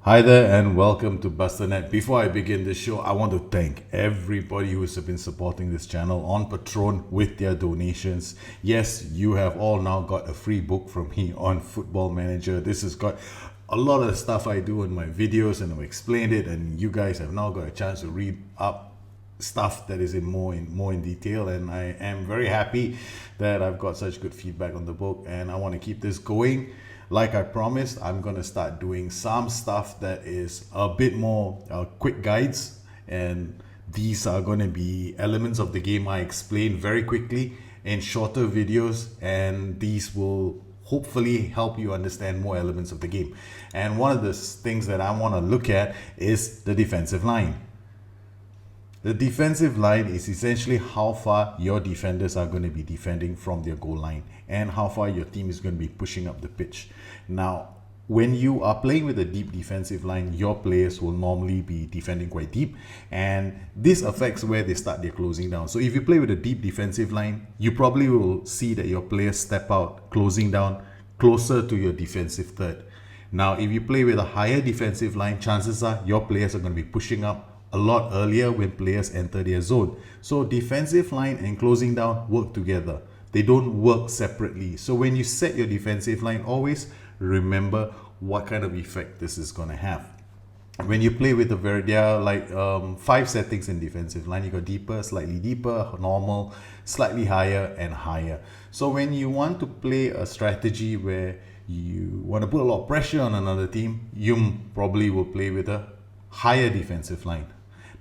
Hi there and welcome to BusterNet. Before I begin the show, I want to thank everybody who has been supporting this channel on Patreon with their donations. Yes, you have all now got a free book from me on Football Manager. This has got a lot of the stuff I do in my videos and I've explained it, and you guys have now got a chance to read up stuff that is in more in detail, and I am very happy that I've got such good feedback on the book, and I want to keep this going. Like I promised, I'm going to start doing some stuff that is a bit more quick guides, and these are going to be elements of the game I explain very quickly in shorter videos, and these will hopefully help you understand more elements of the game. And one of the things that I want to look at is the defensive line. The defensive line is essentially how far your defenders are going to be defending from their goal line and how far your team is going to be pushing up the pitch. Now, when you are playing with a deep defensive line, your players will normally be defending quite deep, and this affects where they start their closing down. So if you play with a deep defensive line, you probably will see that your players step out, closing down closer to your defensive third. Now, if you play with a higher defensive line, chances are your players are going to be pushing up a lot earlier when players enter their zone. So defensive line and closing down work together. They don't work separately. So when you set your defensive line, always remember what kind of effect this is going to have. When you play with there are like 5 settings in defensive line. You got deeper, slightly deeper, normal, slightly higher, and higher. So when you want to play a strategy where you want to put a lot of pressure on another team, you probably will play with a higher defensive line.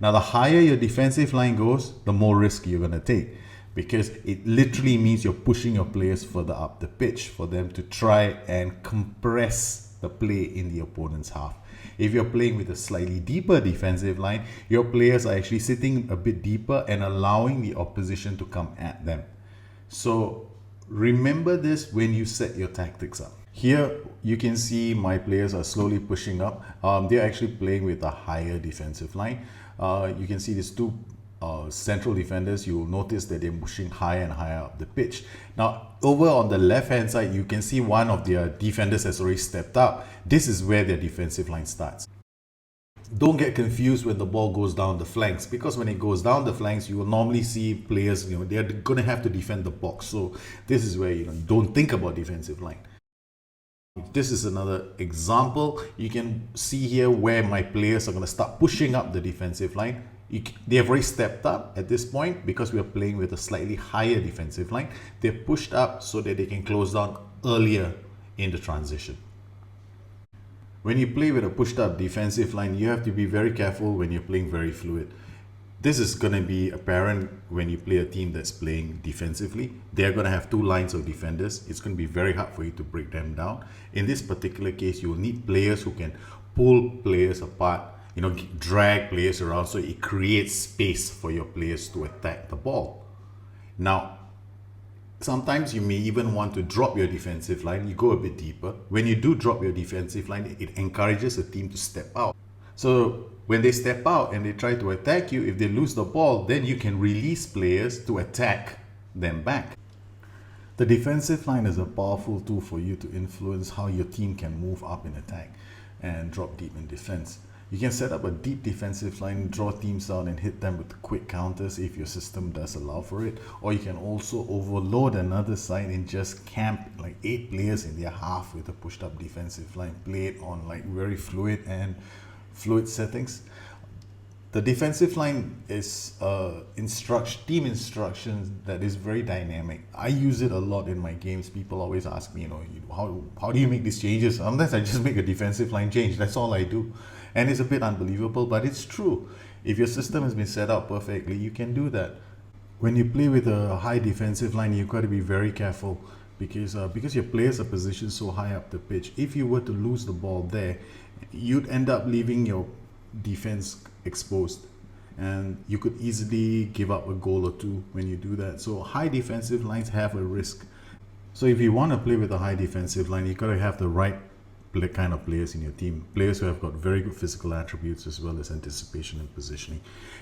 Now, the higher your defensive line goes, the more risk you're going to take, because it literally means you're pushing your players further up the pitch for them to try and compress the play in the opponent's half. If you're playing with a slightly deeper defensive line, your players are actually sitting a bit deeper and allowing the opposition to come at them. So remember this when you set your tactics up. Here you can see my players are slowly pushing up. They're actually playing with a higher defensive line. You can see these two central defenders. You will notice that they're pushing higher and higher up the pitch. Now, over on the left hand side, you can see one of their defenders has already stepped up. This is where their defensive line starts. Don't get confused when the ball goes down the flanks, because when it goes down the flanks, you will normally see players, they're going to have to defend the box. So this is where, don't think about defensive line. This is another example. You can see here where my players are going to start pushing up the defensive line. They have already stepped up at this point because we are playing with a slightly higher defensive line. They're pushed up so that they can close down earlier in the transition. When you play with a pushed up defensive line, you have to be very careful when you're playing very fluid. This is going to be apparent when you play a team that's playing defensively. They're going to have 2 lines of defenders. It's going to be very hard for you to break them down. In this particular case, you'll need players who can pull players apart, drag players around, so it creates space for your players to attack the ball. Now, sometimes you may even want to drop your defensive line. You go a bit deeper. When you do drop your defensive line, it encourages the team to step out. So when they step out and they try to attack you, if they lose the ball, then you can release players to attack them back. The defensive line is a powerful tool for you to influence how your team can move up in attack and drop deep in defense. You can set up a deep defensive line, draw teams out and hit them with quick counters if your system does allow for it. Or you can also overload another side and just camp like 8 players in their half with a pushed up defensive line. Play it on like very fluid settings. The defensive line is team instruction that is very dynamic. I use it a lot in my games. People always ask me, how do you make these changes? Sometimes I just make a defensive line change. That's all I do. And it's a bit unbelievable, but it's true. If your system has been set up perfectly, you can do that. When you play with a high defensive line, you've got to be very careful because your players are positioned so high up the pitch. If you were to lose the ball there, you'd end up leaving your defense exposed, and you could easily give up a goal or 2 when you do that. So high defensive lines have a risk. So if you want to play with a high defensive line, you got to have the right kind of players in your team, players who have got very good physical attributes as well as anticipation and positioning.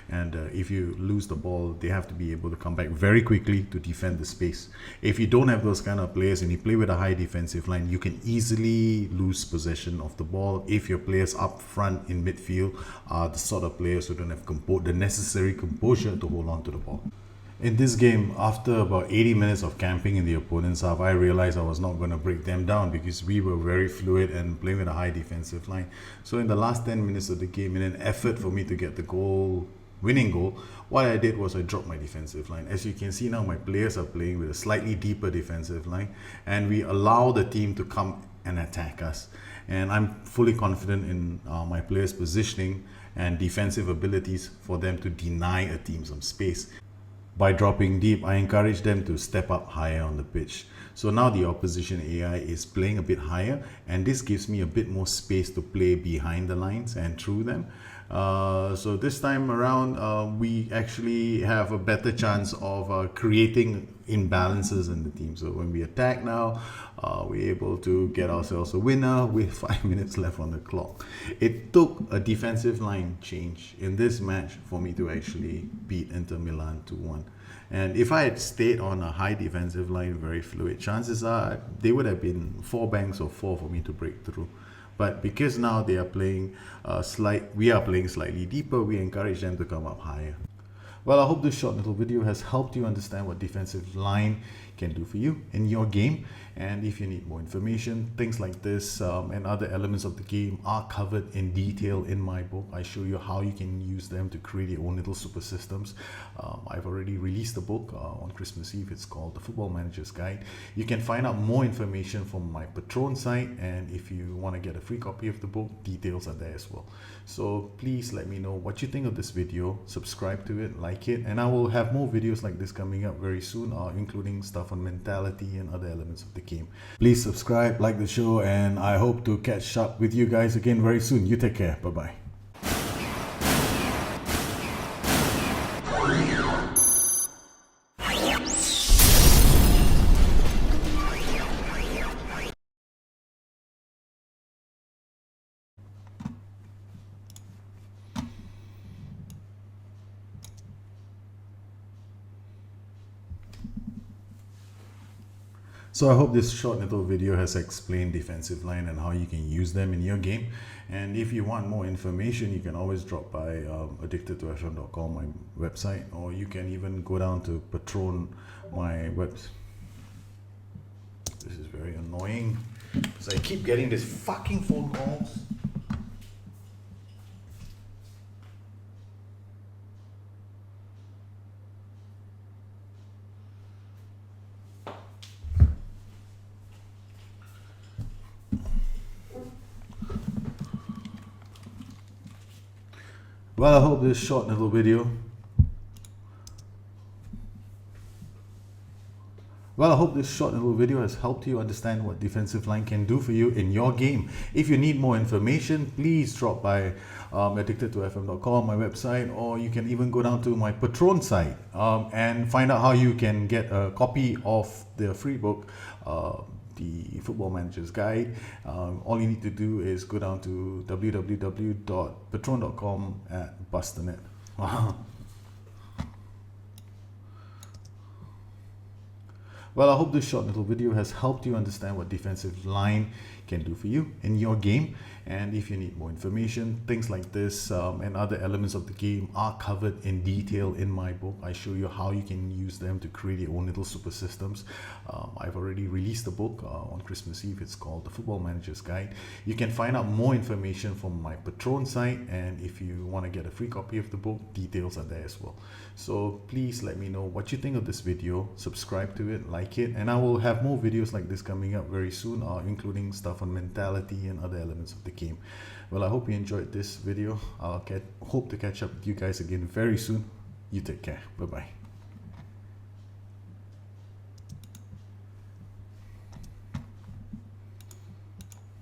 And if you lose the ball, they have to be able to come back very quickly to defend the space. If you don't have those kind of players and you play with a high defensive line, you can easily lose possession of the ball if your players up front in midfield are the sort of players who don't have the necessary composure to hold on to the ball. In this game, after about 80 minutes of camping in the opponent's half, I realized I was not going to break them down because we were very fluid and playing with a high defensive line. So in the last 10 minutes of the game, in an effort for me to get the winning goal, what I did was I dropped my defensive line. As you can see now, my players are playing with a slightly deeper defensive line, and we allow the team to come and attack us. And I'm fully confident in my players' positioning and defensive abilities for them to deny a team some space. By dropping deep, I encourage them to step up higher on the pitch. So now the opposition AI is playing a bit higher, and this gives me a bit more space to play behind the lines and through them. So this time around, we actually have a better chance of creating imbalances in the team. So when we attack now, we're able to get ourselves a winner with 5 minutes left on the clock. It took a defensive line change in this match for me to actually beat Inter Milan 2-1. And if I had stayed on a high defensive line, very fluid, chances are they would have been 4 banks or 4 for me to break through. But because now they are playing we are playing slightly deeper, we encourage them to come up higher. Well, I hope this short little video has helped you understand what defensive line can do for you in your game. And if you need more information, things like this and other elements of the game are covered in detail in my book. I show you how you can use them to create your own little super systems. I've already released the book on Christmas Eve. It's called The Football Manager's Guide. You can find out more information from my Patreon site, and if you want to get a free copy of the book, details are there as well. So please let me know what you think of this video, subscribe to it, like it, and I will have more videos like this coming up very soon, including stuff on mentality and other elements of the game. Please subscribe, like the show, and I hope to catch up with you guys again very soon. You take care. Bye-bye. So I hope this short little video has explained defensive line and how you can use them in your game. And if you want more information, you can always drop by addictedtofm.com, my website, or you can even go down to Patreon, my website. This is very annoying because I keep getting these fucking phone calls. Well, I hope this short little video has helped you understand what defensive line can do for you in your game. If you need more information, please drop by addictedtofm.com, my website, or you can even go down to my Patreon site and find out how you can get a copy of the free book, The Football Manager's Guide. All you need to do is go down to www.patreon.com/busternet. Well, I hope this short little video has helped you understand what defensive line can do for you in your game. And if you need more information, things like this and other elements of the game are covered in detail in my book. I show you how you can use them to create your own little super systems. I've already released the book on Christmas Eve. It's called The Football Manager's Guide. You can find out more information from my Patreon site, and if you want to get a free copy of the book, details are there as well. So please let me know what you think of this video, subscribe to it, like it, and I will have more videos like this coming up very soon, including stuff on mentality and other elements of the game. Well, I hope you enjoyed this video. I'll hope to catch up with you guys again very soon. You take care. Bye bye.